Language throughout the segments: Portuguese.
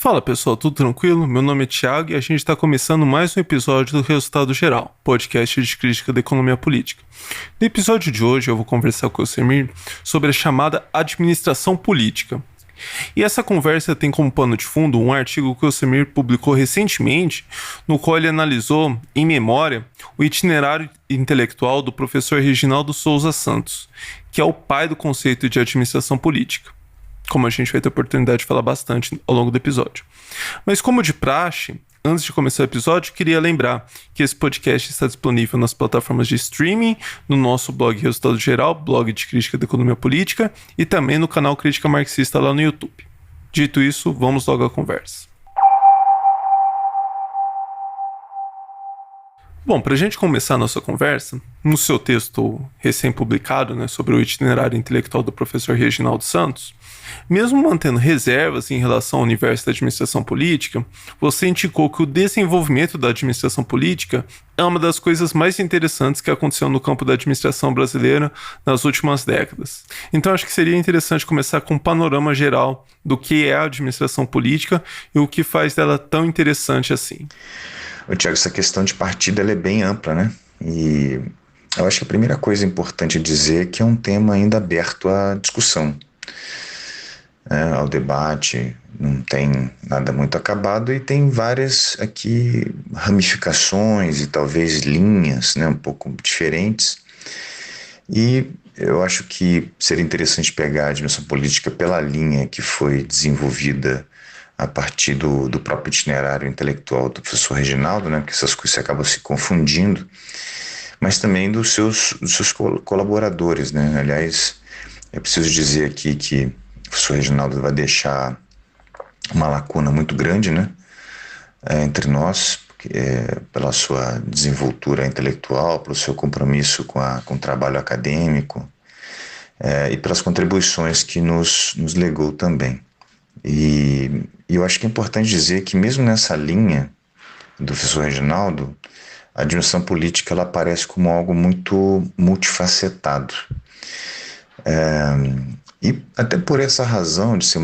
Fala pessoal, tudo tranquilo? Meu nome é Thiago e a gente está começando mais um episódio do Resultado Geral, podcast de crítica da economia política. No episódio de hoje eu vou conversar com o Semir sobre a chamada administração política. E essa conversa tem como pano de fundo um artigo que o Semir publicou recentemente, no qual ele analisou, em memória, o itinerário intelectual do professor Reginaldo Souza Santos, que é o pai do conceito de administração política, como a gente vai ter oportunidade de falar bastante ao longo do episódio. Mas como de praxe, antes de começar o episódio, queria lembrar que esse podcast está disponível nas plataformas de streaming, no nosso blog Resultado Geral, blog de crítica da economia política, e também no canal Crítica Marxista lá no YouTube. Dito isso, vamos logo à conversa. Bom, para a gente começar a nossa conversa, no seu texto recém-publicado, sobre o itinerário intelectual do professor Reginaldo Santos, mesmo mantendo reservas em relação ao universo da administração política, você indicou que o desenvolvimento da administração política é uma das coisas mais interessantes que aconteceu no campo da administração brasileira nas últimas décadas. Então acho que seria interessante começar com um panorama geral do que é a administração política e o que faz dela tão interessante assim. Tiago, essa questão de partida ela é bem ampla, né? E eu acho que a primeira coisa importante dizer é que é um tema ainda aberto à discussão, ao debate, não tem nada muito acabado e tem várias aqui ramificações e talvez linhas, um pouco diferentes. E eu acho que seria interessante pegar a dimensão política pela linha que foi desenvolvida a partir do próprio itinerário intelectual do professor Reginaldo, porque essas coisas acabam se confundindo, mas também dos seus colaboradores, Aliás, é preciso dizer aqui que o professor Reginaldo vai deixar uma lacuna muito grande, entre nós, pela sua desenvoltura intelectual, pelo seu compromisso com o trabalho acadêmico, e pelas contribuições que nos legou também. E eu acho que é importante dizer que mesmo nessa linha do professor Reginaldo, a dimensão política ela aparece como algo muito multifacetado. E até por essa razão de ser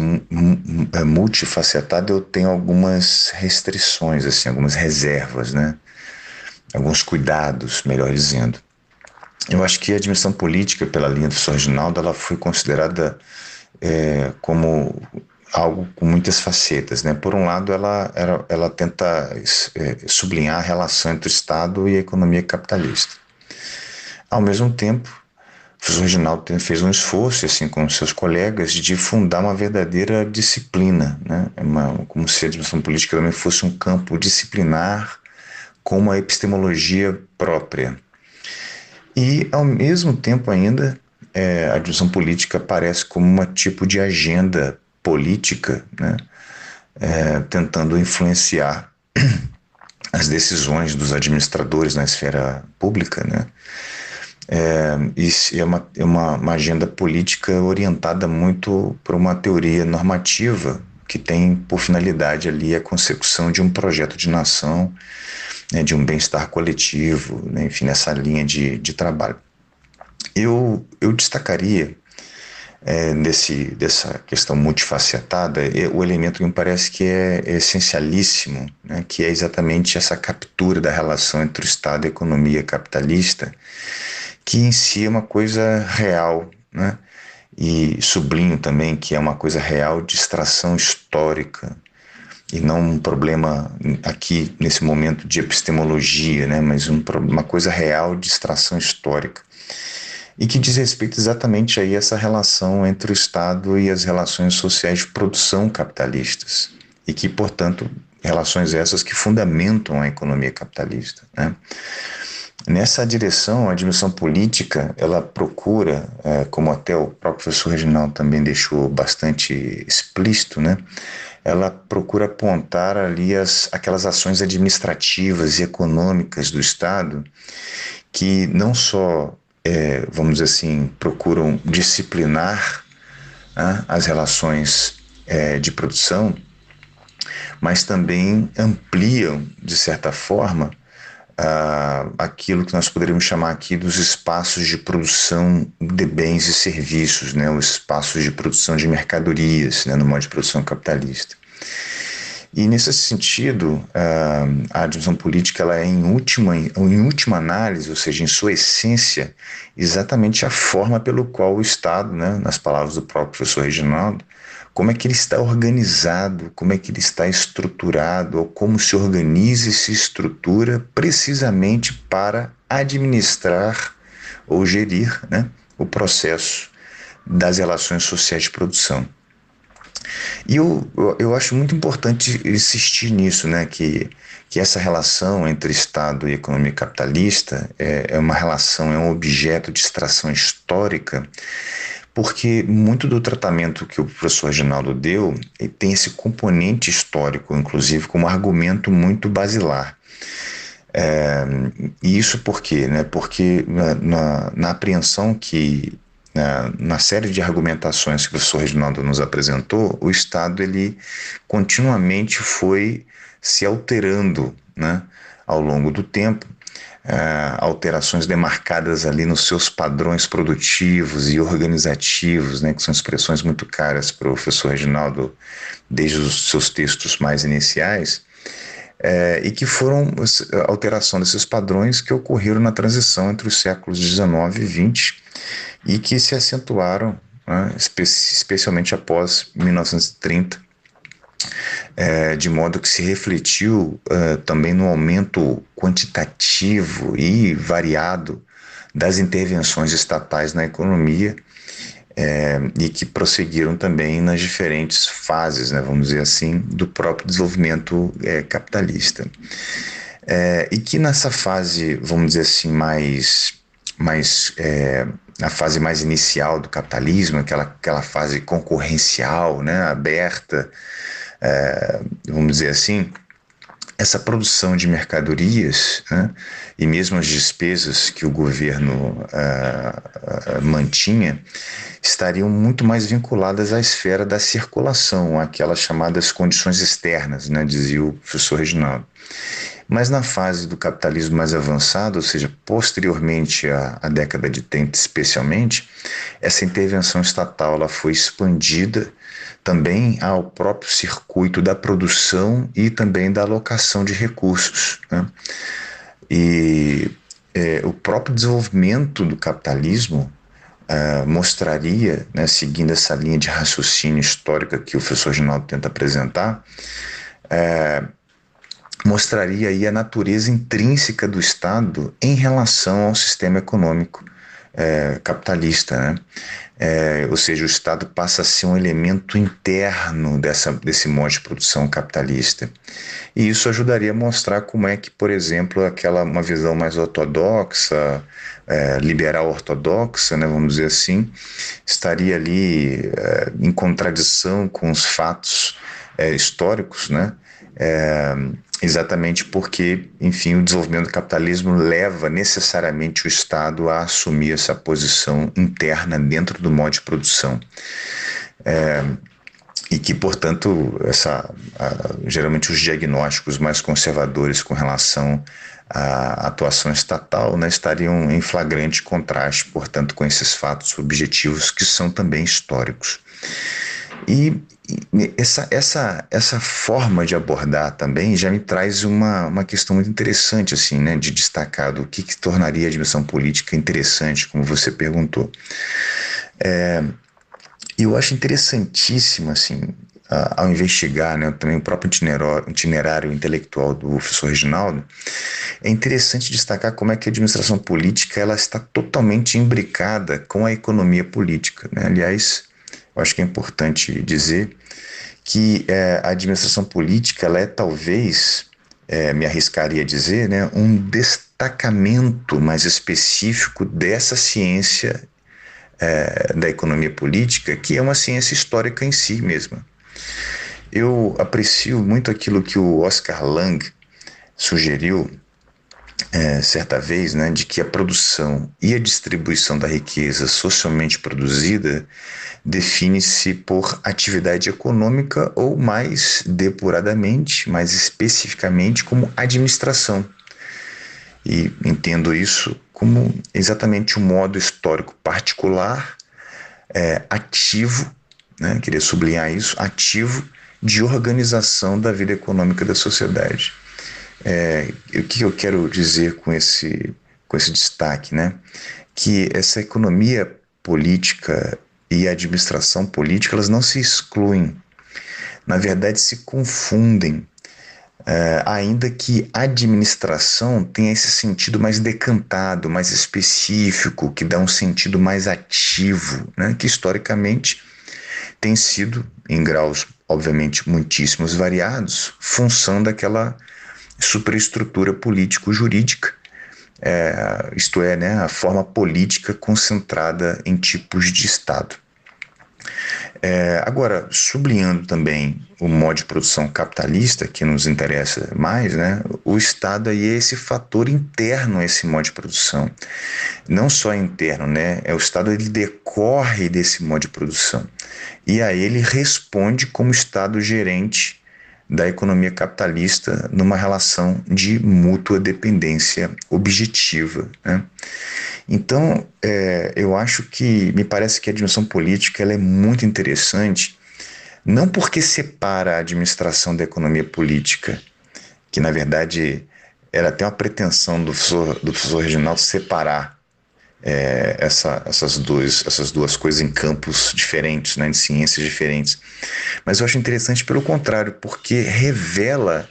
multifacetado, eu tenho algumas restrições, algumas reservas, alguns cuidados, melhor dizendo. Eu acho que a dimensão política, pela linha do professor Reginaldo, ela foi considerada como algo com muitas facetas, Por um lado, ela tenta sublinhar a relação entre o Estado e a economia capitalista. Ao mesmo tempo, o professor Reginaldo fez um esforço, assim, com seus colegas, de fundar uma verdadeira disciplina, como se a dimensão política também fosse um campo disciplinar com uma epistemologia própria. E, ao mesmo tempo ainda, a dimensão política aparece como um tipo de agenda política, tentando influenciar as decisões dos administradores na esfera pública, e é uma agenda política orientada muito por uma teoria normativa que tem por finalidade ali a consecução de um projeto de nação, de um bem-estar coletivo, enfim, nessa linha de trabalho. Eu destacaria dessa questão multifacetada, o elemento que me parece que é essencialíssimo, que é exatamente essa captura da relação entre o Estado e a economia capitalista, que em si é uma coisa real, e sublinho também que é uma coisa real de extração histórica, e não um problema aqui nesse momento de epistemologia, mas uma coisa real de extração histórica. E que diz respeito exatamente a essa relação entre o Estado e as relações sociais de produção capitalistas, e que, portanto, relações essas que fundamentam a economia capitalista, Nessa direção, a dimensão política, ela procura, como até o próprio professor Reginaldo também deixou bastante explícito, ela procura apontar ali aquelas ações administrativas e econômicas do Estado que não só vamos dizer assim, procuram disciplinar as relações de produção, mas também ampliam, de certa forma, aquilo que nós poderíamos chamar aqui dos espaços de produção de bens e serviços, os espaços de produção de mercadorias, no modo de produção capitalista. E nesse sentido, a admissão política ela é, em última análise, ou seja, em sua essência, exatamente a forma pelo qual o Estado, né, nas palavras do próprio professor Reginaldo, como é que ele está organizado, como é que ele está estruturado, ou como se organiza e se estrutura precisamente para administrar ou gerir, né, o processo das relações sociais de produção. E eu acho muito importante insistir nisso, né, que essa relação entre Estado e economia capitalista é uma relação, é um objeto de extração histórica, porque muito do tratamento que o professor Reginaldo deu tem esse componente histórico, inclusive, como argumento muito basilar. E isso por quê? Né? Porque na apreensão que na série de argumentações que o professor Reginaldo nos apresentou, o Estado ele continuamente foi se alterando, né, ao longo do tempo, alterações demarcadas ali nos seus padrões produtivos e organizativos, né, que são expressões muito caras para o professor Reginaldo desde os seus textos mais iniciais, e que foram a alteração desses padrões que ocorreram na transição entre os séculos XIX e XX e que se acentuaram, né, especialmente após 1930, de modo que se refletiu também no aumento quantitativo e variado das intervenções estatais na economia, e que prosseguiram também nas diferentes fases, né, vamos dizer assim, do próprio desenvolvimento capitalista. E que nessa fase, vamos dizer assim, a fase mais inicial do capitalismo, aquela fase concorrencial, né, aberta, vamos dizer assim, essa produção de mercadorias, né, e mesmo as despesas que o governo mantinha estariam muito mais vinculadas à esfera da circulação, aquelas chamadas condições externas, né, dizia o professor Reginaldo. Mas na fase do capitalismo mais avançado, ou seja, posteriormente à década de 30 especialmente, essa intervenção estatal ela foi expandida também ao próprio circuito da produção e também da alocação de recursos, né? E o próprio desenvolvimento do capitalismo mostraria, né, seguindo essa linha de raciocínio histórica que o professor Ginaldo tenta apresentar, mostraria aí a natureza intrínseca do Estado em relação ao sistema econômico capitalista, né? Ou seja, o Estado passa a ser um elemento interno desse modo de produção capitalista. E isso ajudaria a mostrar como é que, por exemplo, uma visão mais ortodoxa, liberal ortodoxa, né, vamos dizer assim, estaria ali em contradição com os fatos históricos, né? Exatamente porque, enfim, o desenvolvimento do capitalismo leva necessariamente o Estado a assumir essa posição interna dentro do modo de produção. E que, portanto, geralmente os diagnósticos mais conservadores com relação à atuação estatal, né, estariam em flagrante contraste, portanto, com esses fatos objetivos que são também históricos. E essa forma de abordar também já me traz uma questão muito interessante, assim, né, de destacar do que tornaria a dimensão política interessante, como você perguntou. Eu acho interessantíssimo, assim, ao investigar, né, também o próprio itinerário intelectual do professor Reginaldo, é interessante destacar como é que a administração política ela está totalmente imbricada com a economia política, né? Aliás, eu acho que é importante dizer que a administração política ela é talvez, me arriscaria a dizer, né, um destacamento mais específico dessa ciência da economia política, que é uma ciência histórica em si mesma. Eu aprecio muito aquilo que o Oscar Lange sugeriu certa vez, né, de que a produção e a distribuição da riqueza socialmente produzida define-se por atividade econômica ou, mais depuradamente, mais especificamente, como administração. E entendo isso como exatamente um modo histórico particular, ativo, né, queria sublinhar isso, ativo, de organização da vida econômica da sociedade. O que eu quero dizer com esse destaque, né? Que essa economia política e a administração política, elas não se excluem, na verdade se confundem, ainda que a administração tenha esse sentido mais decantado, mais específico, que dá um sentido mais ativo, né? Que historicamente tem sido, em graus obviamente muitíssimos variados, função daquela superestrutura político-jurídica, isto é, né, a forma política concentrada em tipos de Estado. Agora, sublinhando também o modo de produção capitalista, que nos interessa mais, né, o Estado aí é esse fator interno a esse modo de produção. Não só interno, né, o Estado ele decorre desse modo de produção. E aí ele responde como Estado gerente da economia capitalista numa relação de mútua dependência objetiva, né? Então, eu acho que, me parece que a dimensão política ela é muito interessante, não porque separa a administração da economia política, que na verdade ela tem uma pretensão do professor Reginaldo separar essas duas coisas em campos diferentes, né, de ciências diferentes. Mas eu acho interessante pelo contrário, porque revela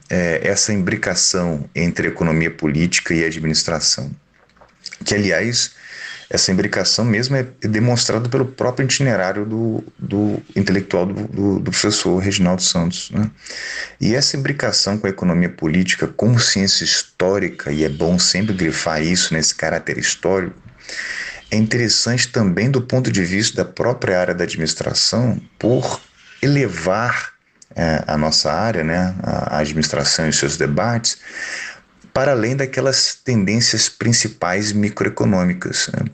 essa imbricação entre economia política e administração. Que, aliás, essa imbricação mesmo é demonstrada pelo próprio itinerário do intelectual do professor Reginaldo Santos, né? E essa imbricação com a economia política como ciência histórica, e é bom sempre grifar isso nesse caráter histórico, é interessante também do ponto de vista da própria área da administração, por elevar a nossa área, né, a administração e os seus debates, para além daquelas tendências principais microeconômicas, né?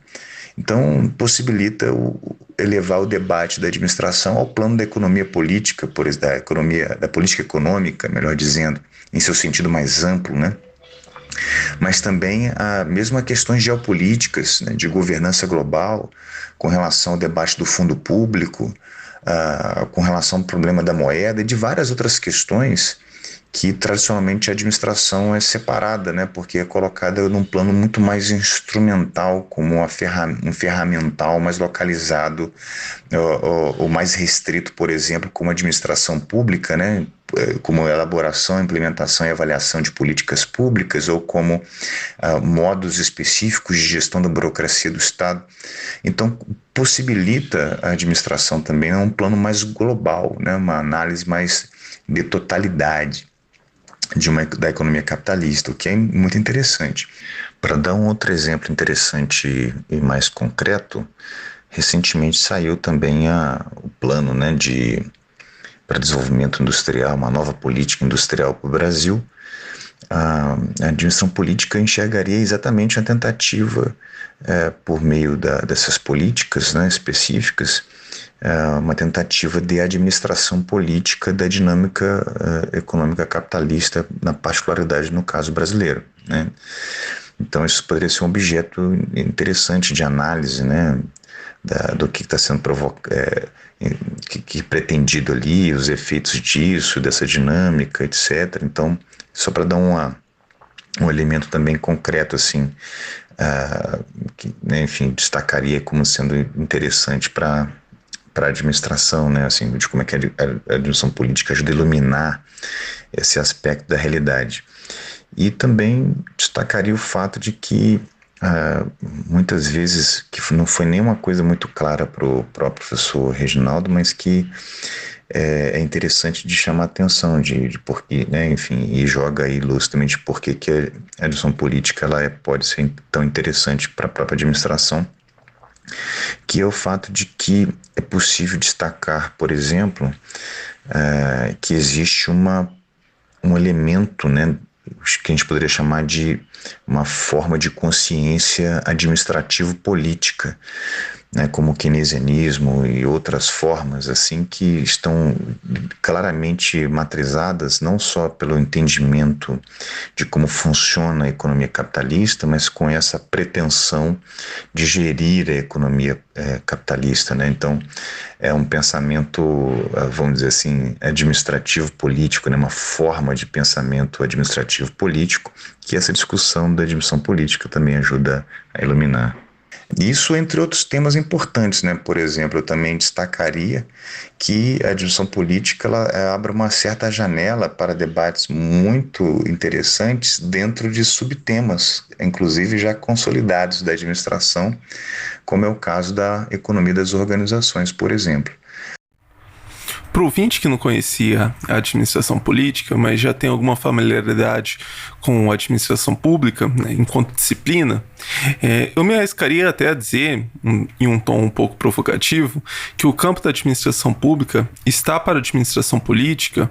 Então, possibilita elevar o debate da administração ao plano da economia política, da política econômica, melhor dizendo, em seu sentido mais amplo, né? Mas também mesmo a questões geopolíticas, né, de governança global, com relação ao debate do fundo público, com relação ao problema da moeda e de várias outras questões que tradicionalmente a administração é separada, né, porque é colocada num plano muito mais instrumental, como um ferramental mais localizado, ou mais restrito, por exemplo, como a administração pública, né, como elaboração, implementação e avaliação de políticas públicas, ou como modos específicos de gestão da burocracia do Estado. Então, possibilita a administração também um plano mais global, né, uma análise mais de totalidade da economia capitalista, o que é muito interessante. Para dar um outro exemplo interessante e mais concreto, recentemente saiu também o plano, né, para desenvolvimento industrial, uma nova política industrial para o Brasil. A administração política enxergaria exatamente a tentativa, por meio dessas políticas, né, específicas, uma tentativa de administração política da dinâmica econômica capitalista, na particularidade no caso brasileiro, né? Então isso poderia ser um objeto interessante de análise, né, do que está sendo que pretendido ali, os efeitos disso, dessa dinâmica, etc. Então, só para dar um elemento também concreto, assim, que, né, enfim, destacaria como sendo interessante para a administração, né, assim, de como é que a administração política ajuda a iluminar esse aspecto da realidade. E também destacaria o fato de que muitas vezes, que não foi nenhuma coisa muito clara para o próprio professor Reginaldo, mas que é interessante de chamar a atenção de porquê, né, enfim, e joga aí lucidamente por que a administração política pode ser tão interessante para a própria administração, que é o fato de que é possível destacar, por exemplo, que existe um elemento, né, que a gente poderia chamar de uma forma de consciência administrativo-política, né, como o keynesianismo e outras formas assim que estão claramente matrizadas não só pelo entendimento de como funciona a economia capitalista, mas com essa pretensão de gerir a economia capitalista, né? Então é um pensamento, vamos dizer assim, administrativo político, né? Uma forma de pensamento administrativo político que essa discussão da admissão política também ajuda a iluminar. Isso entre outros temas importantes, né? Por exemplo, eu também destacaria que a discussão política ela abre uma certa janela para debates muito interessantes dentro de subtemas, inclusive já consolidados da administração, como é o caso da economia das organizações, por exemplo. Para o ouvinte que não conhecia a administração política, mas já tem alguma familiaridade com a administração pública, né, enquanto disciplina, eu me arriscaria até a dizer, em um tom um pouco provocativo, que o campo da administração pública está para a administração política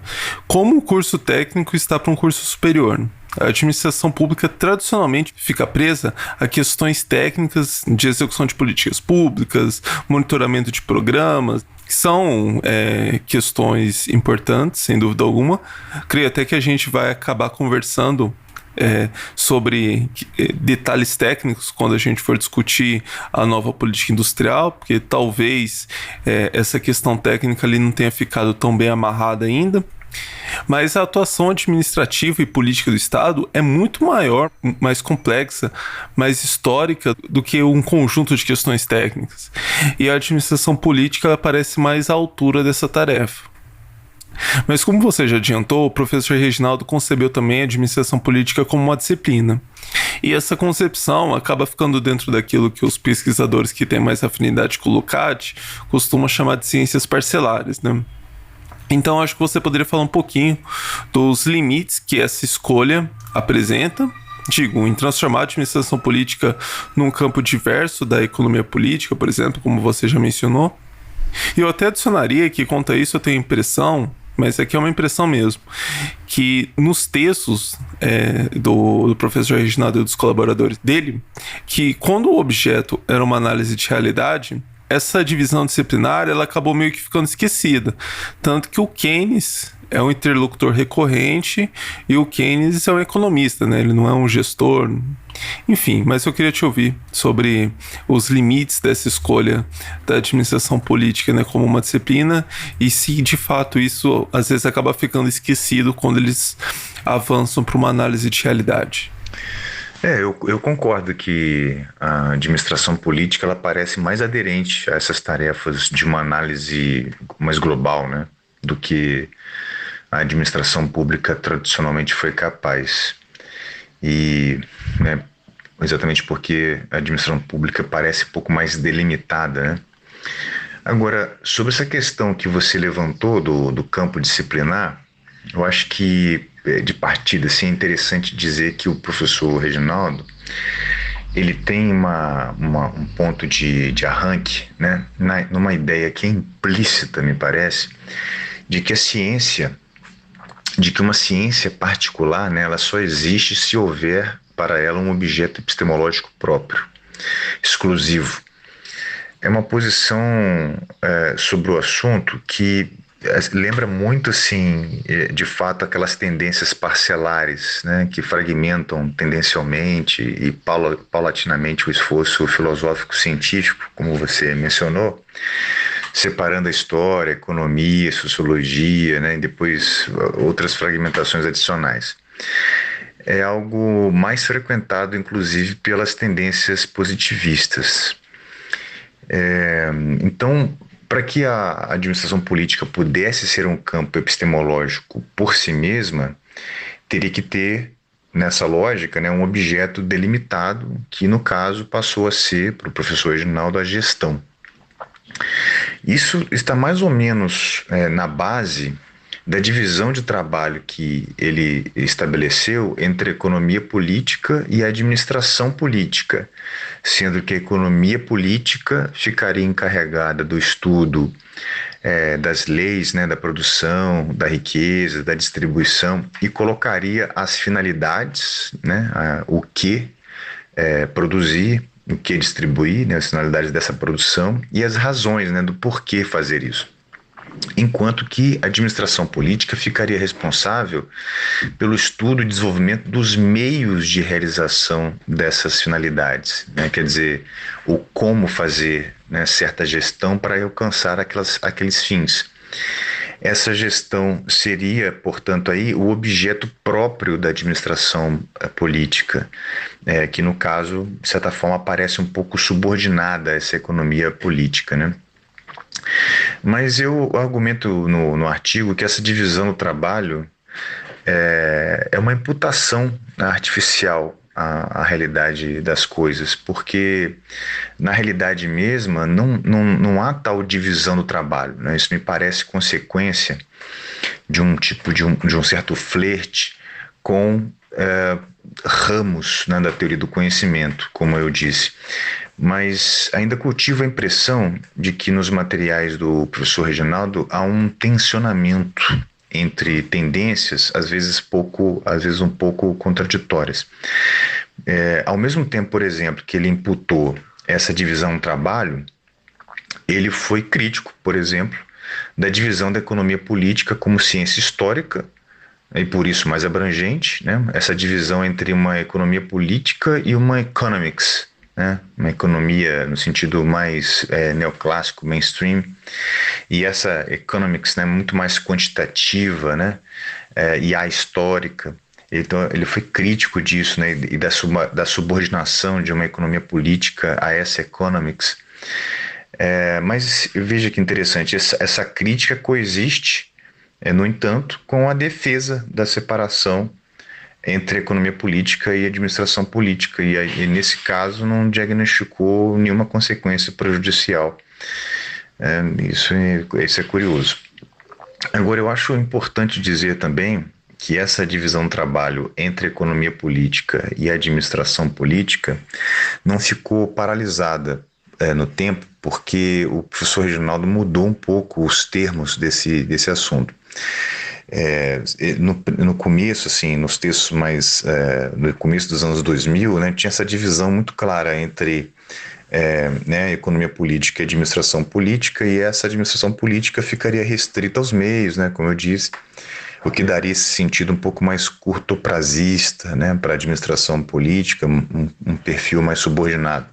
como um curso técnico está para um curso superior. A administração pública tradicionalmente fica presa a questões técnicas de execução de políticas públicas, monitoramento de programas, que são questões importantes, sem dúvida alguma. Creio até que a gente vai acabar conversando sobre detalhes técnicos quando a gente for discutir a nova política industrial, porque talvez essa questão técnica ali não tenha ficado tão bem amarrada ainda. Mas a atuação administrativa e política do Estado é muito maior, mais complexa, mais histórica do que um conjunto de questões técnicas. E a administração política ela parece mais à altura dessa tarefa. Mas como você já adiantou, o professor Reginaldo concebeu também a administração política como uma disciplina. E essa concepção acaba ficando dentro daquilo que os pesquisadores que têm mais afinidade com o Lukács costumam chamar de ciências parcelares, né? Então acho que você poderia falar um pouquinho dos limites que essa escolha apresenta, em transformar a administração política num campo diverso da economia política, por exemplo, como você já mencionou. E eu até adicionaria que, quanto a isso, eu tenho a impressão, mas aqui é uma impressão mesmo, que nos textos do professor Reginaldo e dos colaboradores dele, que quando o objeto era uma análise de realidade, essa divisão disciplinar ela acabou meio que ficando esquecida. Tanto que o Keynes é um interlocutor recorrente e o Keynes é um economista, né? Ele não é um gestor. Enfim, mas eu queria te ouvir sobre os limites dessa escolha da administração política, né, como uma disciplina, e se de fato isso às vezes acaba ficando esquecido quando eles avançam para uma análise de realidade. Eu concordo que a administração política ela parece mais aderente a essas tarefas de uma análise mais global, né, do que a administração pública tradicionalmente foi capaz. E, né, exatamente porque a administração pública parece um pouco mais delimitada, né? Agora, sobre essa questão que você levantou do campo disciplinar, eu acho que de partida assim, é interessante dizer que o professor Reginaldo ele tem um ponto de arranque, né, numa ideia que é implícita, me parece, de que uma ciência particular, né, ela só existe se houver para ela um objeto epistemológico próprio, exclusivo. É uma posição sobre o assunto que lembra muito, assim, de fato, aquelas tendências parcelares, né, que fragmentam tendencialmente e paulatinamente o esforço filosófico-científico, como você mencionou, separando a história, a economia, a sociologia, né, e depois outras fragmentações adicionais. É algo mais frequentado, inclusive, pelas tendências positivistas. Então, para que a administração política pudesse ser um campo epistemológico por si mesma, teria que ter, nessa lógica, né, um objeto delimitado, que no caso passou a ser, para o professor Reginaldo, a gestão. Isso está mais ou menos na base da divisão de trabalho que ele estabeleceu entre a economia política e a administração política, sendo que a economia política ficaria encarregada do estudo das leis, né, da produção, da riqueza, da distribuição, e colocaria as finalidades, né, o que produzir o que distribuir, né, as finalidades dessa produção e as razões, né, do porquê fazer isso. Enquanto que a administração política ficaria responsável pelo estudo e desenvolvimento dos meios de realização dessas finalidades, né? Quer dizer, o como fazer, né, certa gestão para alcançar aqueles fins. Essa gestão seria, portanto, aí o objeto próprio da administração política, que no caso, de certa forma, parece um pouco subordinada a essa economia política, né? Mas eu argumento no artigo que essa divisão do trabalho é uma imputação artificial à realidade das coisas, porque na realidade mesma não há tal divisão do trabalho, né? Isso me parece consequência de um tipo de um certo flerte com ramos, né, da teoria do conhecimento, como eu disse. Mas ainda cultivo a impressão de que nos materiais do professor Reginaldo há um tensionamento entre tendências, às vezes um pouco contraditórias. Ao mesmo tempo, por exemplo, que ele imputou essa divisão do trabalho, ele foi crítico, por exemplo, da divisão da economia política como ciência histórica, e por isso mais abrangente, né? Essa divisão entre uma economia política e uma economics, né? Uma economia no sentido mais neoclássico, mainstream, e essa economics, né, muito mais quantitativa, né, e ahistórica. Então ele foi crítico disso, né, e da subordinação de uma economia política a essa economics. Mas veja que interessante, essa crítica coexiste, no entanto, com a defesa da separação entre economia política e administração política, e nesse caso não diagnosticou nenhuma consequência prejudicial. Isso é curioso. Agora, eu acho importante dizer também que essa divisão do trabalho entre economia política e administração política não ficou paralisada no tempo, porque o professor Reginaldo mudou um pouco os termos desse assunto. No começo, assim, nos textos mais no começo dos anos 2000, né, tinha essa divisão muito clara entre né, economia política e administração política, e essa administração política ficaria restrita aos meios, né, como eu disse, o que daria esse sentido um pouco mais curtoprazista, né, para a administração política, um perfil mais subordinado.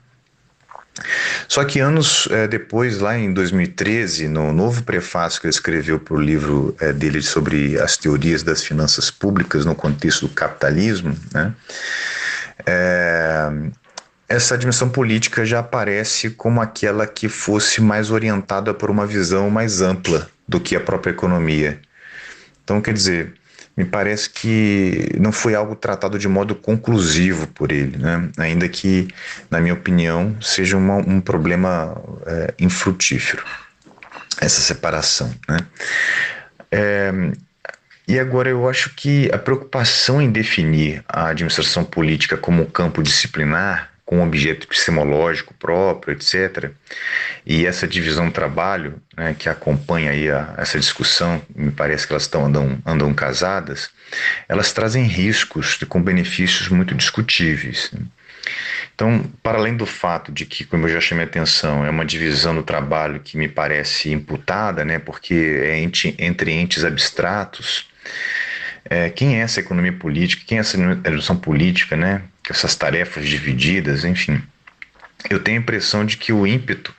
Só que anos depois, lá em 2013, no novo prefácio que ele escreveu para o livro dele sobre as teorias das finanças públicas no contexto do capitalismo, né, essa dimensão política já aparece como aquela que fosse mais orientada por uma visão mais ampla do que a própria economia. Então, quer dizer, me parece que não foi algo tratado de modo conclusivo por ele, né? Ainda que, na minha opinião, seja um problema infrutífero, essa separação, né? E agora eu acho que a preocupação em definir a administração política como um campo disciplinar, com um objeto epistemológico próprio, etc., e essa divisão do trabalho, né, que acompanha aí essa discussão, me parece que elas andam casadas, elas trazem riscos com benefícios muito discutíveis. Então, para além do fato de que, como eu já chamei a atenção, é uma divisão do trabalho que me parece imputada, né, porque é entre entes abstratos, quem é essa economia política, quem é essa administração política, né, essas tarefas divididas, enfim. Eu tenho a impressão de que o ímpeto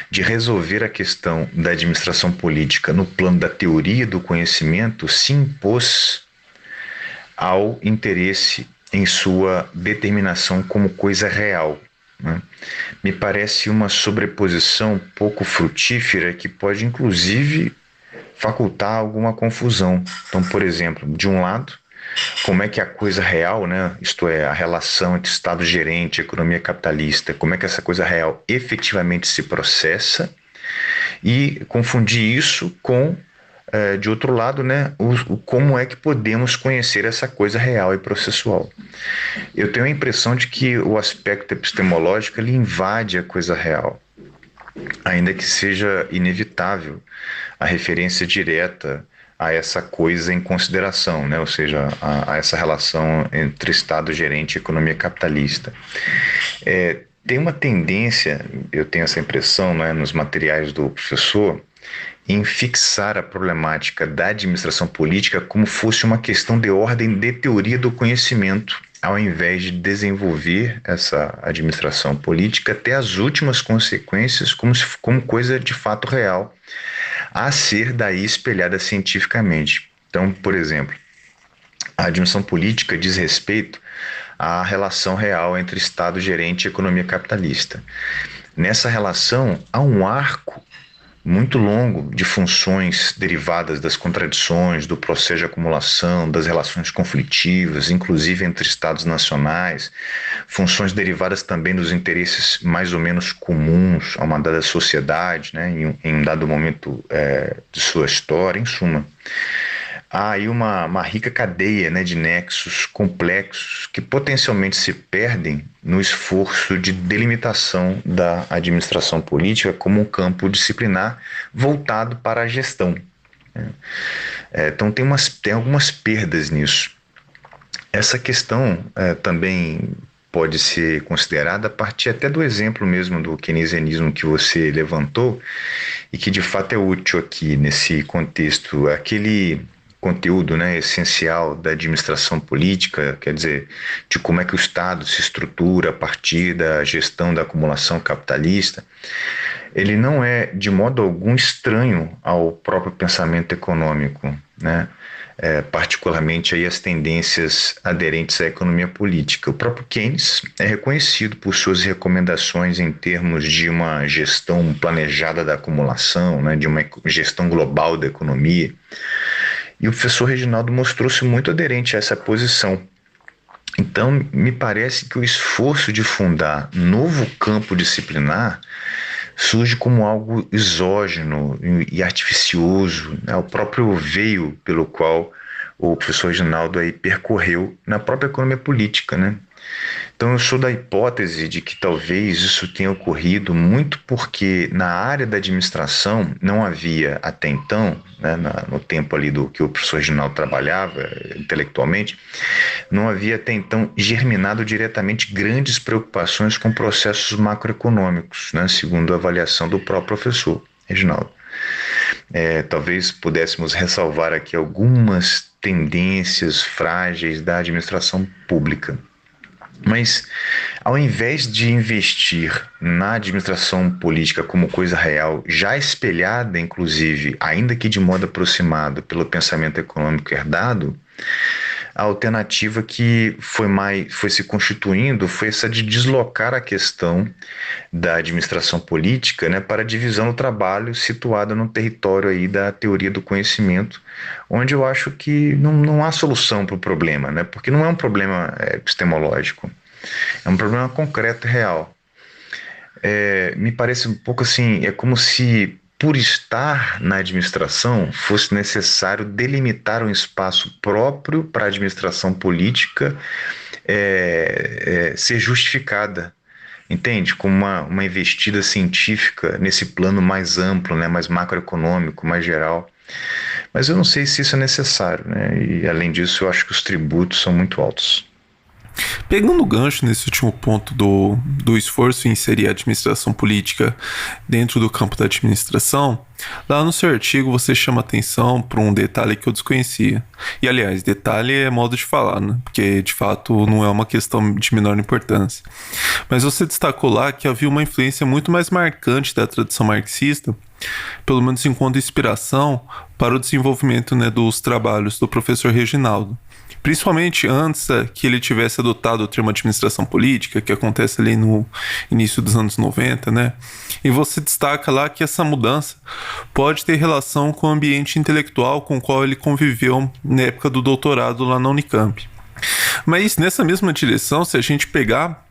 de resolver a questão da administração política no plano da teoria do conhecimento se impôs ao interesse em sua determinação como coisa real, né? Me parece uma sobreposição pouco frutífera que pode, inclusive, facultar alguma confusão. Então, por exemplo, de um lado, como é que a coisa real, né, isto é, a relação entre Estado gerente e economia capitalista, como é que essa coisa real efetivamente se processa, e confundir isso com, de outro lado, né, como é que podemos conhecer essa coisa real e processual. Eu tenho a impressão de que o aspecto epistemológico ele invade a coisa real, ainda que seja inevitável a referência direta a essa coisa em consideração, né? Ou seja, a essa relação entre Estado gerente e economia capitalista. tem uma tendência, eu tenho essa impressão, né, nos materiais do professor, em fixar a problemática da administração política como fosse uma questão de ordem de teoria do conhecimento, ao invés de desenvolver essa administração política até as últimas consequências como coisa de fato real, a ser daí espelhada cientificamente. Então, por exemplo, a administração política diz respeito à relação real entre Estado gerente e economia capitalista. Nessa relação, há um arco muito longo de funções derivadas das contradições, do processo de acumulação, das relações conflitivas, inclusive entre estados nacionais, funções derivadas também dos interesses mais ou menos comuns a uma dada sociedade, né, em um dado momento de sua história, em suma. Há aí uma rica cadeia, né, de nexos complexos que potencialmente se perdem no esforço de delimitação da administração política como um campo disciplinar voltado para a gestão. Então tem algumas perdas nisso. Essa questão também pode ser considerada a partir até do exemplo mesmo do keynesianismo que você levantou e que de fato é útil aqui nesse contexto. Aquele conteúdo, né, essencial da administração política, quer dizer, de como é que o Estado se estrutura a partir da gestão da acumulação capitalista, ele não é de modo algum estranho ao próprio pensamento econômico, né? Particularmente aí as tendências aderentes à economia política. O próprio Keynes é reconhecido por suas recomendações em termos de uma gestão planejada da acumulação, né, de uma gestão global da economia. E o professor Reginaldo mostrou-se muito aderente a essa posição. Então, me parece que o esforço de fundar novo campo disciplinar surge como algo exógeno e artificioso, né? O próprio veio pelo qual o professor Reginaldo aí percorreu na própria economia política, né? Então eu sou da hipótese de que talvez isso tenha ocorrido muito porque na área da administração não havia até então, né, no tempo ali do que o professor Reginaldo trabalhava intelectualmente, não havia até então germinado diretamente grandes preocupações com processos macroeconômicos, né, segundo a avaliação do próprio professor Reginaldo. Talvez pudéssemos ressalvar aqui algumas tendências frágeis da administração pública. Mas, ao invés de investir na administração política como coisa real, já espelhada, inclusive, ainda que de modo aproximado pelo pensamento econômico herdado, a alternativa que foi se constituindo foi essa de deslocar a questão da administração política, né, para a divisão do trabalho situada no território aí da teoria do conhecimento, onde eu acho que não há solução para o problema, né, porque não é um problema epistemológico, é um problema concreto e real. Me parece um pouco assim, é como se por estar na administração, fosse necessário delimitar um espaço próprio para a administração política ser justificada, entende? Como uma investida científica nesse plano mais amplo, né, mais macroeconômico, mais geral. Mas eu não sei se isso é necessário, né? E, além disso, eu acho que os tributos são muito altos. Pegando o gancho nesse último ponto do esforço em inserir a administração política dentro do campo da administração, lá no seu artigo você chama atenção para um detalhe que eu desconhecia. E, aliás, detalhe é modo de falar, né? Porque, de fato, não é uma questão de menor importância. Mas você destacou lá que havia uma influência muito mais marcante da tradição marxista, pelo menos enquanto inspiração, para o desenvolvimento, né, dos trabalhos do professor Reginaldo. Principalmente antes que ele tivesse adotado o termo administração política, que acontece ali no início dos anos 90, né? E você destaca lá que essa mudança pode ter relação com o ambiente intelectual com o qual ele conviveu na época do doutorado lá na Unicamp. Mas nessa mesma direção, se a gente pegar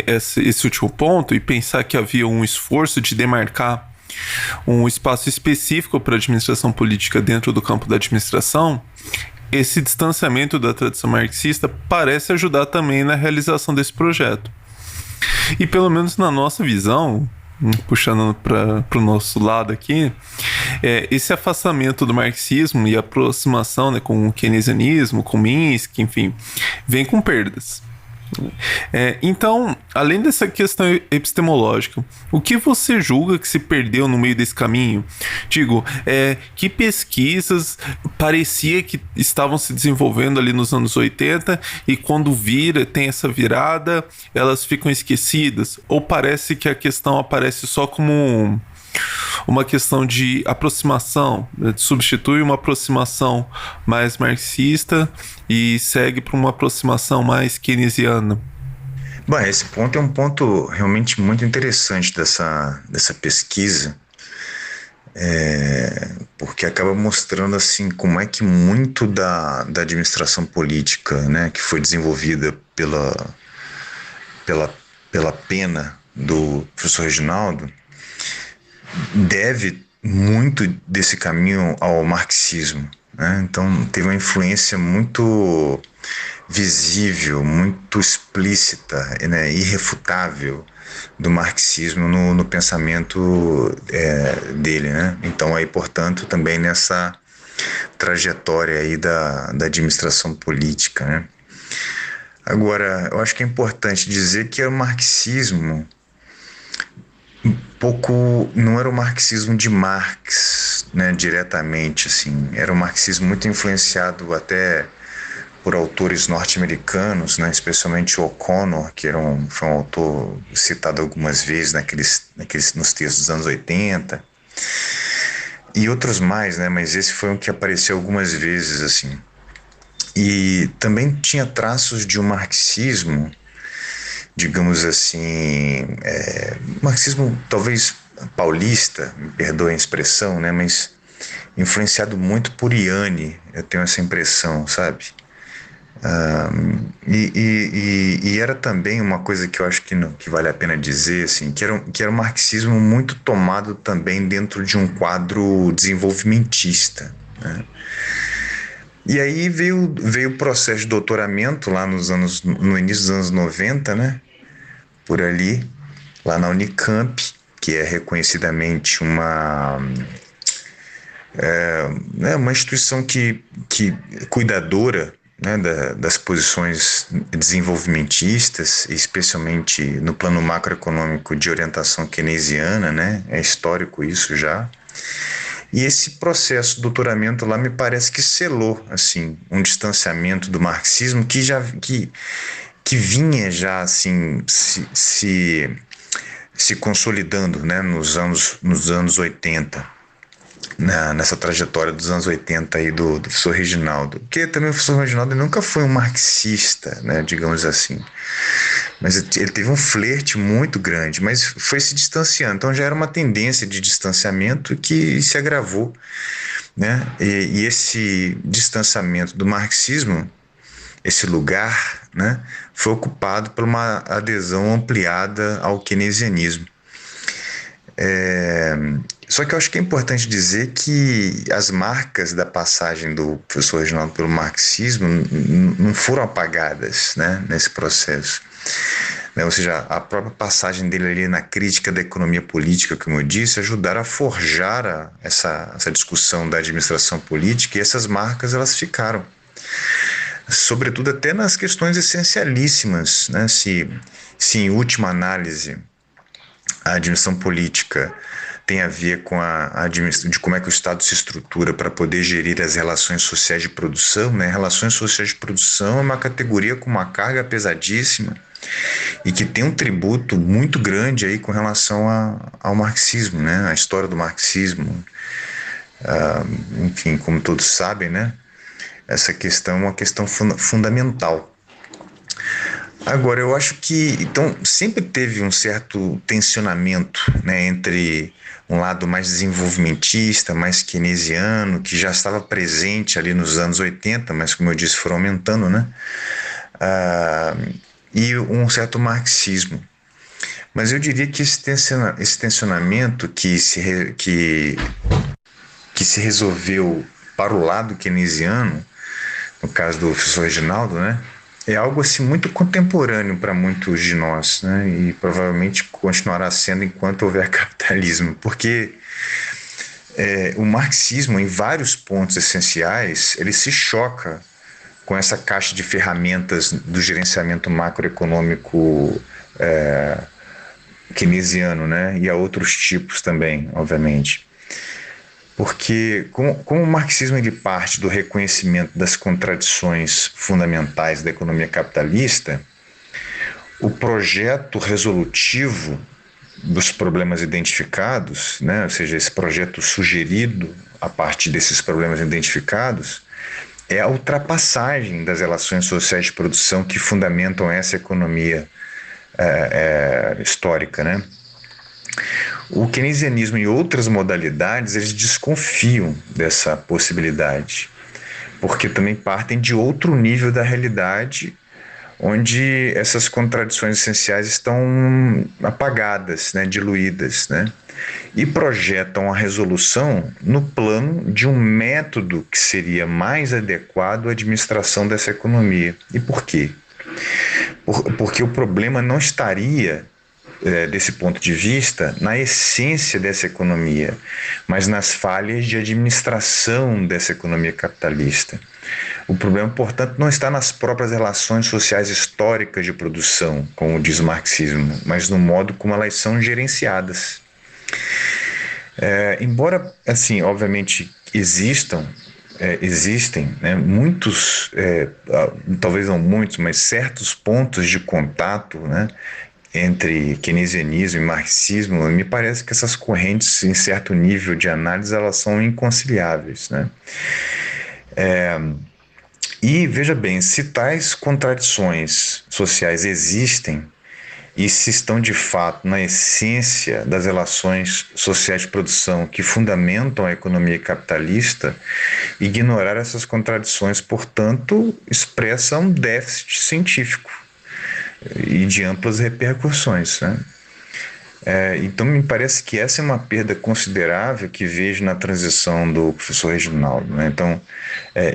esse último ponto e pensar que havia um esforço de demarcar um espaço específico para a administração política dentro do campo da administração, esse distanciamento da tradição marxista parece ajudar também na realização desse projeto. E pelo menos na nossa visão, puxando para o nosso lado aqui, esse afastamento do marxismo e aproximação, né, com o keynesianismo, com Minsky, enfim, vem com perdas. Então, além dessa questão epistemológica, o que você julga que se perdeu no meio desse caminho? Digo, que pesquisas parecia que estavam se desenvolvendo ali nos anos 80 e quando tem essa virada, elas ficam esquecidas? Ou parece que a questão aparece só como uma questão de aproximação, né? Substitui uma aproximação mais marxista e segue para uma aproximação mais keynesiana? Bom, esse ponto é um ponto realmente muito interessante dessa pesquisa, porque acaba mostrando assim como é que muito da administração política, né, que foi desenvolvida pela, pela pena do professor Reginaldo, deve muito desse caminho ao marxismo, né? Então teve uma influência muito visível, muito explícita, né, irrefutável do marxismo no pensamento dele, né? Então aí, portanto, também nessa trajetória aí da administração política, né? Agora, eu acho que é importante dizer que o marxismo pouco não era o marxismo de Marx, né, diretamente assim, era um marxismo muito influenciado até por autores norte-americanos, né, especialmente O'Connor, que foi um autor citado algumas vezes nos textos dos anos 80, e outros mais, né, mas esse foi um que apareceu algumas vezes assim. E também tinha traços de um marxismo, digamos assim, marxismo talvez paulista, me perdoem a expressão, né, mas influenciado muito por Iane, eu tenho essa impressão, sabe? E era também uma coisa que eu acho que vale a pena dizer, assim, que era um marxismo muito tomado também dentro de um quadro desenvolvimentista, né? E aí veio o processo de doutoramento lá no início dos anos 90, né? Por ali, lá na Unicamp, que é reconhecidamente uma instituição que cuidadora, né, das posições desenvolvimentistas, especialmente no plano macroeconômico de orientação keynesiana, né? É histórico isso já. E esse processo de doutoramento lá me parece que selou assim um distanciamento do marxismo que vinha já assim se consolidando, né, nos anos 80, nessa trajetória dos anos 80 aí do professor Reginaldo, porque também o professor Reginaldo nunca foi um marxista, né, digamos assim, mas ele teve um flerte muito grande, mas foi se distanciando, então já era uma tendência de distanciamento que se agravou, né, e esse distanciamento do marxismo, esse lugar, né, foi ocupado por uma adesão ampliada ao keynesianismo. Só que eu acho que é importante dizer que as marcas da passagem do professor Reginaldo pelo marxismo não foram apagadas, né, nesse processo. Ou seja, a própria passagem dele ali na crítica da economia política, como eu disse, ajudaram a forjar essa discussão da administração política, e essas marcas elas ficaram. Sobretudo até nas questões essencialíssimas, né? Se em última análise a administração política tem a ver com de como é que o Estado se estrutura para poder gerir as relações sociais de produção, né? Relações sociais de produção é uma categoria com uma carga pesadíssima e que tem um tributo muito grande aí com relação ao marxismo, né? A história do marxismo, enfim, como todos sabem, né? Essa questão é uma questão fundamental. Agora, eu acho que então sempre teve um certo tensionamento, né, entre um lado mais desenvolvimentista, mais keynesiano, que já estava presente ali nos anos 80, mas como eu disse, foram aumentando, né? E um certo marxismo. Mas eu diria que esse tensionamento que se resolveu para o lado keynesiano, no caso do professor Reginaldo, né, é algo assim muito contemporâneo para muitos de nós, né, e provavelmente continuará sendo enquanto houver capitalismo, porque o marxismo, em vários pontos essenciais, ele se choca com essa caixa de ferramentas do gerenciamento macroeconômico keynesiano, né? E a outros tipos também, obviamente. Porque, como o marxismo ele parte do reconhecimento das contradições fundamentais da economia capitalista, o projeto resolutivo dos problemas identificados, né? Ou seja, esse projeto sugerido a partir desses problemas identificados, é a ultrapassagem das relações sociais de produção que fundamentam essa economia histórica, né? O keynesianismo e outras modalidades, eles desconfiam dessa possibilidade, porque também partem de outro nível da realidade, onde essas contradições essenciais estão apagadas, né, diluídas, né? E projetam a resolução no plano de um método que seria mais adequado à administração dessa economia. E por quê? Porque o problema não estaria, desse ponto de vista, na essência dessa economia, mas nas falhas de administração dessa economia capitalista. O problema, portanto, não está nas próprias relações sociais históricas de produção, como diz o marxismo, mas no modo como elas são gerenciadas. Embora, assim, obviamente existem, né, muitos, talvez não muitos, mas certos pontos de contato, né, entre keynesianismo e marxismo, me parece que essas correntes, em certo nível de análise, elas são inconciliáveis, né? E, veja bem, se tais contradições sociais existem e se estão de fato na essência das relações sociais de produção que fundamentam a economia capitalista, ignorar essas contradições, portanto, expressa um déficit científico e de amplas repercussões, né? Então, me parece que essa é uma perda considerável que vejo na transição do professor Reginaldo, né? Então,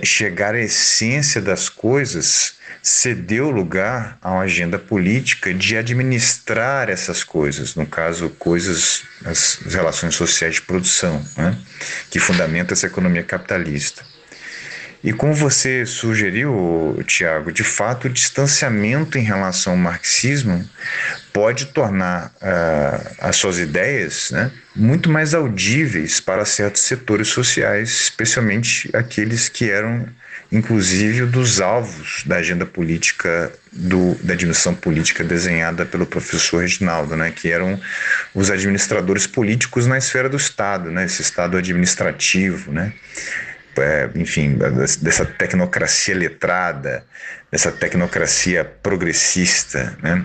chegar à essência das coisas cedeu lugar a uma agenda política de administrar essas coisas, no caso, as relações sociais de produção, né? Que fundamentam essa economia capitalista. E como você sugeriu, Tiago, de fato, o distanciamento em relação ao marxismo pode tornar as suas ideias, né, muito mais audíveis para certos setores sociais, especialmente aqueles que eram, inclusive, dos alvos da agenda política, da dimensão política desenhada pelo professor Reginaldo, né, que eram os administradores políticos na esfera do Estado, né, esse Estado administrativo, né? Enfim, dessa tecnocracia letrada, dessa tecnocracia progressista, né?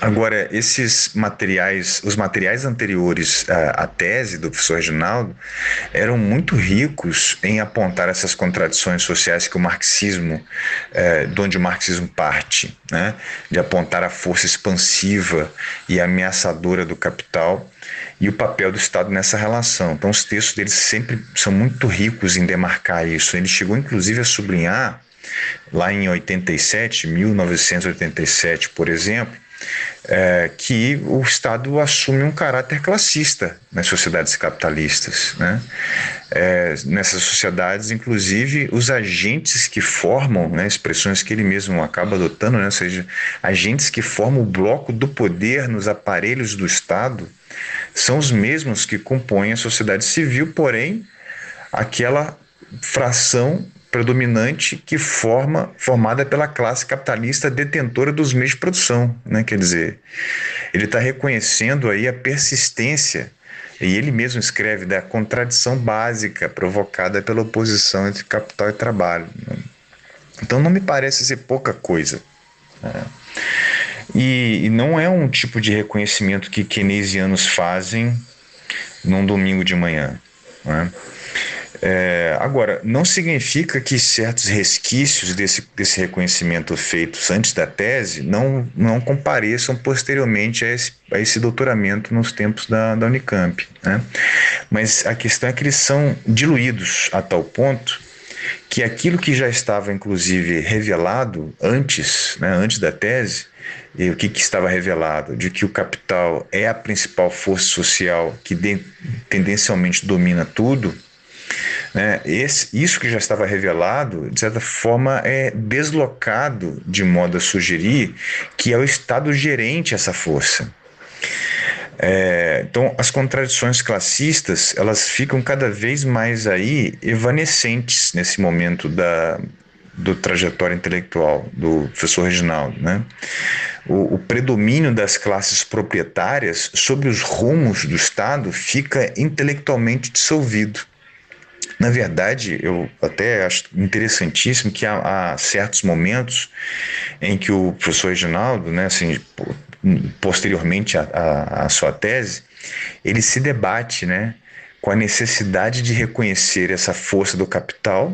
Agora, os materiais anteriores à tese do professor Reginaldo eram muito ricos em apontar essas contradições sociais que o marxismo, de onde o marxismo parte, né? De apontar a força expansiva e ameaçadora do capital e o papel do Estado nessa relação. Então, os textos deles sempre são muito ricos em demarcar isso. Ele chegou, inclusive, a sublinhar, lá em 1987, por exemplo, que o Estado assume um caráter classista nas sociedades capitalistas, né? Nessas sociedades, inclusive, os agentes que formam, né, expressões que ele mesmo acaba adotando, né, ou seja, agentes que formam o bloco do poder nos aparelhos do Estado, são os mesmos que compõem a sociedade civil, porém, aquela fração predominante formada pela classe capitalista detentora dos meios de produção, né? Quer dizer, ele está reconhecendo aí a persistência, e ele mesmo escreve, da contradição básica provocada pela oposição entre capital e trabalho, né? Então não me parece ser pouca coisa, né? E não é um tipo de reconhecimento que keynesianos fazem num domingo de manhã, né? Agora, não significa que certos resquícios desse reconhecimento feitos antes da tese não compareçam posteriormente a esse doutoramento nos tempos da Unicamp, né? Mas a questão é que eles são diluídos a tal ponto que aquilo que já estava, inclusive, revelado antes, né, antes da tese, e o que estava revelado? De que o capital é a principal força social que tendencialmente domina tudo, né? Isso que já estava revelado, de certa forma, é deslocado de modo a sugerir que é o Estado gerente essa força. Então, as contradições classistas, elas ficam cada vez mais aí evanescentes nesse momento do trajetório intelectual do professor Reginaldo, né? O predomínio das classes proprietárias sobre os rumos do Estado fica intelectualmente dissolvido. Na verdade, eu até acho interessantíssimo que há certos momentos em que o professor Reginaldo, né, assim, posteriormente à sua tese, ele se debate, né, com a necessidade de reconhecer essa força do capital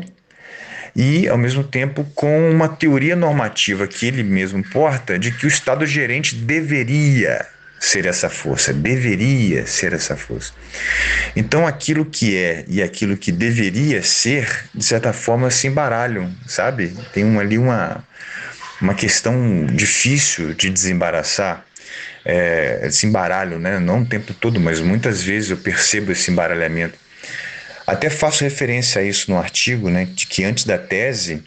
e, ao mesmo tempo, com uma teoria normativa que ele mesmo porta de que o Estado gerente deveria ser essa força, deveria ser essa força. Então, aquilo que é e aquilo que deveria ser, de certa forma, se embaralham, sabe? Tem ali uma questão difícil de desembaraçar. Esse embaralho, né? Não o tempo todo, mas muitas vezes eu percebo esse embaralhamento. Até faço referência a isso no artigo, né, de que antes da tese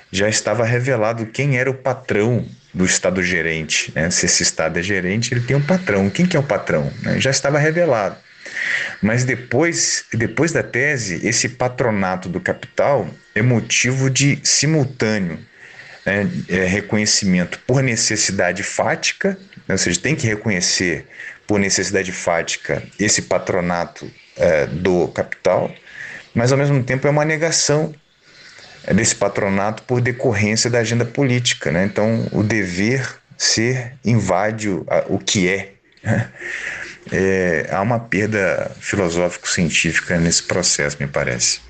já estava revelado quem era o patrão do Estado gerente. Né? Se esse Estado é gerente, ele tem um patrão. Quem que é o patrão? Né? Já estava revelado. Mas depois da tese, esse patronato do capital é motivo de simultâneo, né, reconhecimento por necessidade fática, né, ou seja, tem que reconhecer por necessidade fática esse patronato do capital, mas ao mesmo tempo é uma negação desse patronato por decorrência da agenda política, né? Então o dever ser invade o que é. Há uma perda filosófico-científica nesse processo, me parece.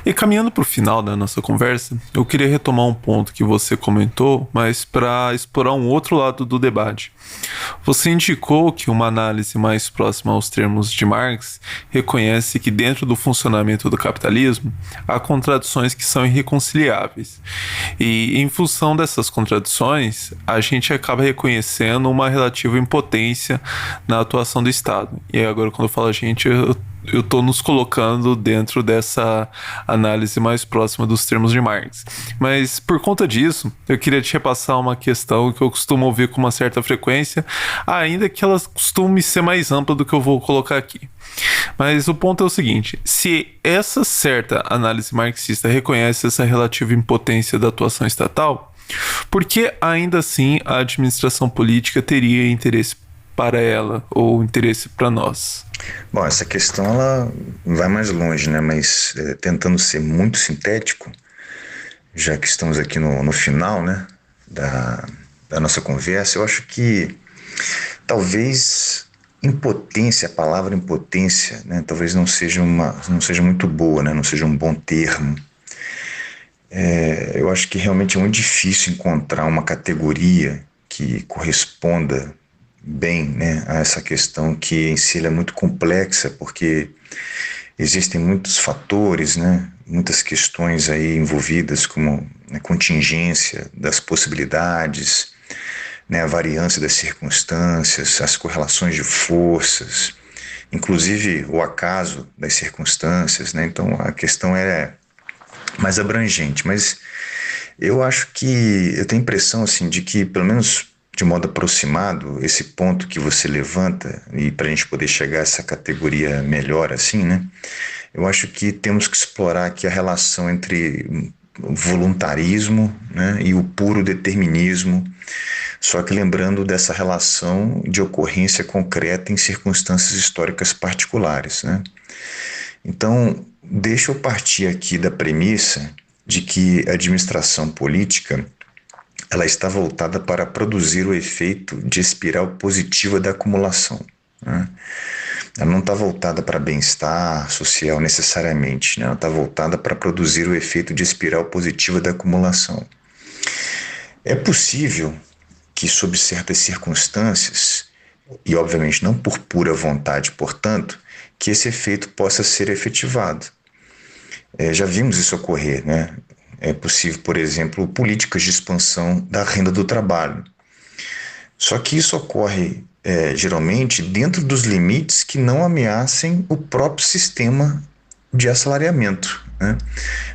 E caminhando para o final da nossa conversa, eu queria retomar um ponto que você comentou, mas para explorar um outro lado do debate. Você indicou que uma análise mais próxima aos termos de Marx reconhece que dentro do funcionamento do capitalismo há contradições que são irreconciliáveis. E em função dessas contradições, a gente acaba reconhecendo uma relativa impotência na atuação do Estado. E agora, quando eu falo a gente, eu estou nos colocando dentro dessa análise mais próxima dos termos de Marx. Mas por conta disso, eu queria te repassar uma questão que eu costumo ouvir com uma certa frequência, ainda que ela costume ser mais ampla do que eu vou colocar aqui. Mas o ponto é o seguinte: se essa certa análise marxista reconhece essa relativa impotência da atuação estatal, por que ainda assim a administração política teria interesse para ela ou interesse para nós? Bom, essa questão ela vai mais longe, né? Mas tentando ser muito sintético, já que estamos aqui no final, né, da nossa conversa, eu acho que talvez impotência, a palavra impotência, né, talvez não seja muito boa, né, não seja um bom termo. Eu acho que realmente é muito difícil encontrar uma categoria que corresponda bem, né, a essa questão que em si é muito complexa, porque existem muitos fatores, né, muitas questões aí envolvidas, como a contingência das possibilidades, né, a variância das circunstâncias, as correlações de forças, inclusive o acaso das circunstâncias, né? Então a questão é mais abrangente, mas eu acho que eu tenho a impressão assim de que, pelo menos de modo aproximado, esse ponto que você levanta, e para a gente poder chegar a essa categoria melhor assim, né? Eu acho que temos que explorar aqui a relação entre o voluntarismo, né, e o puro determinismo, só que lembrando dessa relação de ocorrência concreta em circunstâncias históricas particulares, né? Então, deixa eu partir aqui da premissa de que a administração política ela está voltada para produzir o efeito de espiral positiva da acumulação, né? Ela não está voltada para bem-estar social necessariamente, né? Ela está voltada para produzir o efeito de espiral positiva da acumulação. É possível que, sob certas circunstâncias, e obviamente não por pura vontade, portanto, que esse efeito possa ser efetivado. Já vimos isso ocorrer, né? É possível, por exemplo, políticas de expansão da renda do trabalho. Só que isso ocorre geralmente dentro dos limites que não ameacem o próprio sistema de assalariamento, né?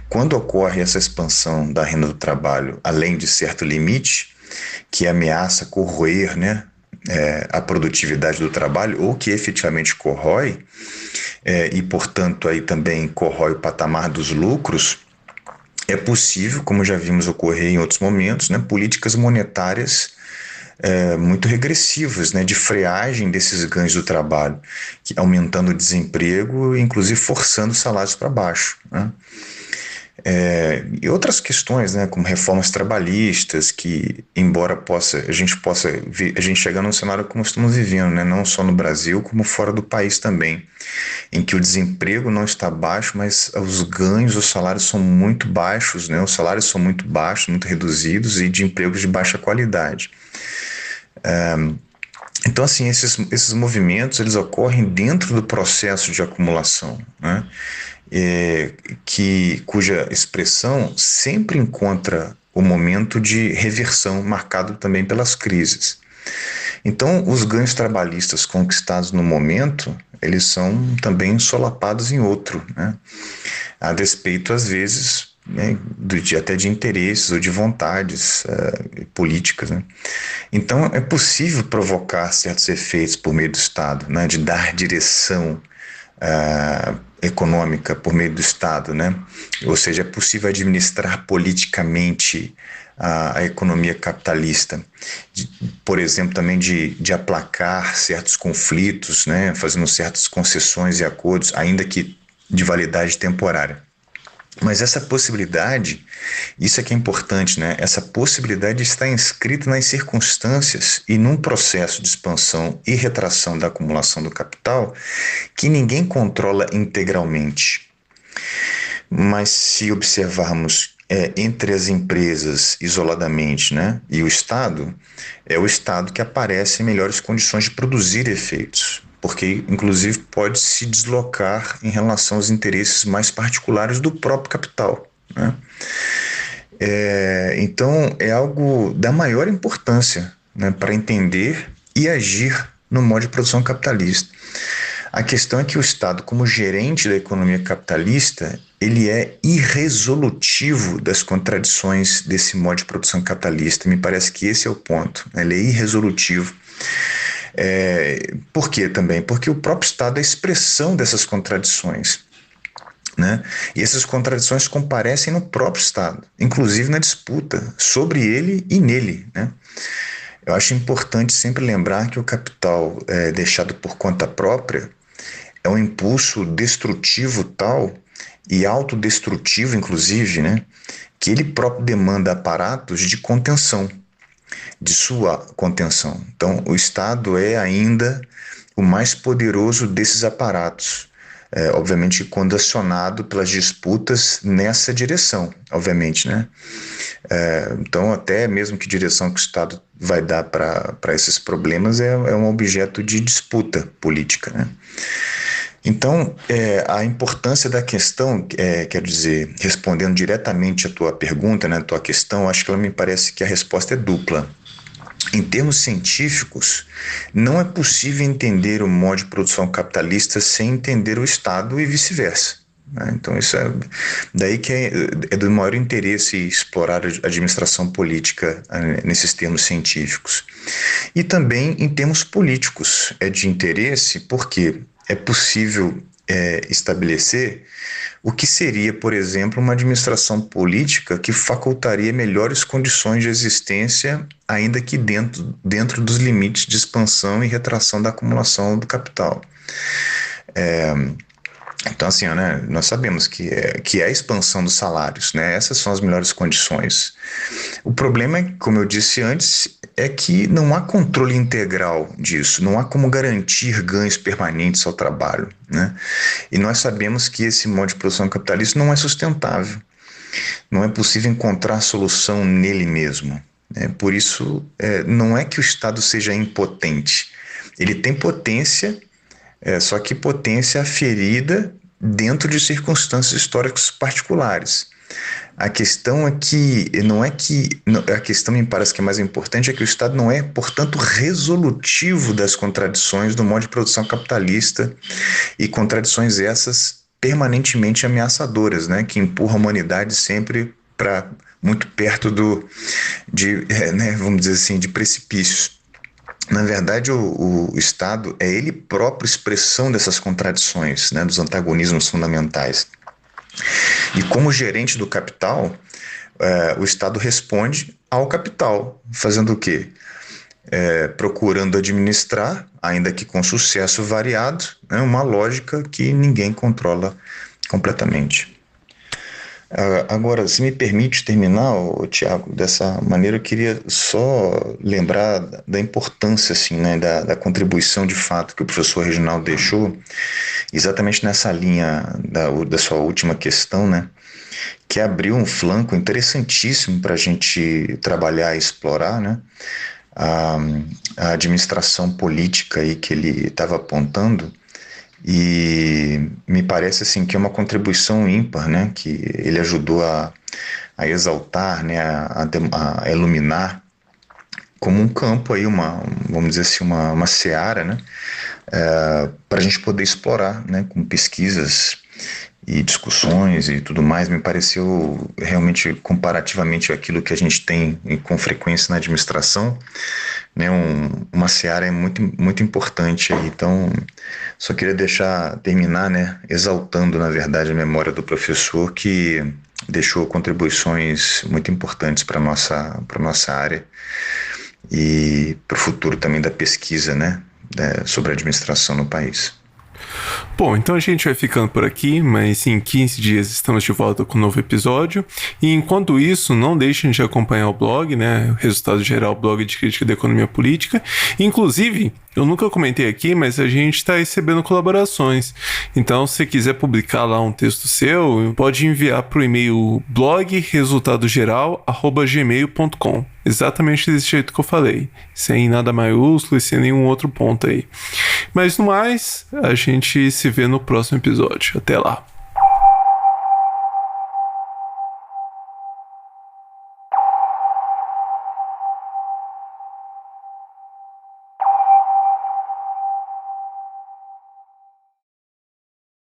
Quando ocorre essa expansão da renda do trabalho, além de certo limite, que ameaça corroer, né, a produtividade do trabalho, ou que efetivamente corrói, e, portanto, aí também corrói o patamar dos lucros, é possível, como já vimos ocorrer em outros momentos, né, políticas monetárias muito regressivas, né, de freagem desses ganhos do trabalho, aumentando o desemprego e inclusive forçando os salários para baixo, né? E outras questões, né, como reformas trabalhistas, que embora a gente chegar num cenário como estamos vivendo, né, não só no Brasil, como fora do país também, em que o desemprego não está baixo, mas os ganhos, os salários são muito baixos, né, os salários são muito baixos, muito reduzidos e de empregos de baixa qualidade. Então, assim, esses movimentos, eles ocorrem dentro do processo de acumulação, né? Cuja expressão sempre encontra o momento de reversão, marcado também pelas crises. Então, os ganhos trabalhistas conquistados no momento, eles são também solapados em outro, né? A despeito, às vezes, né, até de interesses ou de vontades políticas, né? Então, é possível provocar certos efeitos por meio do Estado, né, de dar direção econômica por meio do Estado, né? Ou seja, é possível administrar politicamente a economia capitalista, por exemplo, também de aplacar certos conflitos, né, fazendo certas concessões e acordos, ainda que de validade temporária. Mas essa possibilidade, isso é que é importante, né? Essa possibilidade está inscrita nas circunstâncias e num processo de expansão e retração da acumulação do capital que ninguém controla integralmente. Mas se observarmos entre as empresas isoladamente, né, e o Estado, é o Estado que aparece em melhores condições de produzir efeitos, porque inclusive pode se deslocar em relação aos interesses mais particulares do próprio capital, né? Então é algo da maior importância, né, para entender e agir no modo de produção capitalista. A questão é que o Estado, como gerente da economia capitalista, ele é irresolutivo das contradições desse modo de produção capitalista. Me parece que esse é o ponto. Ele é irresolutivo. Por quê também? Porque o próprio Estado é a expressão dessas contradições, né? E essas contradições comparecem no próprio Estado, inclusive na disputa sobre ele e nele, né? Eu acho importante sempre lembrar que o capital deixado por conta própria é um impulso destrutivo tal e autodestrutivo, inclusive, né, que ele próprio demanda aparatos de contenção, de sua contenção. Então, o Estado é ainda o mais poderoso desses aparatos, obviamente quando acionado pelas disputas nessa direção, obviamente, né? Então, até mesmo que direção que o Estado vai dar para esses problemas é um objeto de disputa política, né? Então, a importância da questão, quer dizer, respondendo diretamente à tua pergunta, né, à tua questão, acho que ela me parece que a resposta é dupla. Em termos científicos, não é possível entender o modo de produção capitalista sem entender o Estado e vice-versa, né? Então, isso daí que é do maior interesse explorar a administração política nesses termos científicos. E também em termos políticos é de interesse porque é possível estabelecer o que seria, por exemplo, uma administração política que facultaria melhores condições de existência, ainda que dentro dos limites de expansão e retração da acumulação do capital. Então, assim, né, nós sabemos que é a expansão dos salários, né? Essas são as melhores condições. O problema, como eu disse antes, é que não há controle integral disso, não há como garantir ganhos permanentes ao trabalho, né? E nós sabemos que esse modo de produção capitalista não é sustentável, não é possível encontrar solução nele mesmo, né? Por isso, não é que o Estado seja impotente, ele tem potência, só que potência aferida dentro de circunstâncias históricas particulares. A questão a questão me parece que é mais importante é que o Estado não é, portanto, resolutivo das contradições do modo de produção capitalista, e contradições essas permanentemente ameaçadoras, né, que empurram a humanidade sempre para muito perto vamos dizer assim, de precipícios. Na verdade, o Estado é ele próprio expressão dessas contradições, né, dos antagonismos fundamentais. E como gerente do capital, o Estado responde ao capital, fazendo o quê? Procurando administrar, ainda que com sucesso variado, né, uma lógica que ninguém controla completamente. Agora, se me permite terminar, Tiago, dessa maneira, eu queria só lembrar da importância, assim, né, da contribuição de fato que o professor Reginaldo deixou, exatamente nessa linha da sua última questão, né, que abriu um flanco interessantíssimo para a gente trabalhar e explorar, né, a administração política aí que ele estava apontando. E me parece assim que é uma contribuição ímpar, né, que ele ajudou a exaltar, né, a iluminar como um campo aí, vamos dizer assim, uma seara, né, para a gente poder explorar, né, com pesquisas e discussões e tudo mais. Me pareceu realmente, comparativamente àquilo que a gente tem com frequência na administração, né, uma seara muito, muito importante aí. Então, só queria terminar, né, exaltando, na verdade, a memória do professor, que deixou contribuições muito importantes para a nossa área e para o futuro também da pesquisa, né, sobre a administração no país. Bom, então a gente vai ficando por aqui, mas em 15 dias estamos de volta com um novo episódio. E enquanto isso, não deixem de acompanhar o blog, né? O Resultado Geral, blog de crítica da economia política. Inclusive, eu nunca comentei aqui, mas a gente está recebendo colaborações. Então, se você quiser publicar lá um texto seu, pode enviar para o e-mail blogresultadogeral@gmail.com. Exatamente desse jeito que eu falei, sem nada maiúsculo e sem nenhum outro ponto aí. Mas no mais, a gente se vê no próximo episódio. Até lá.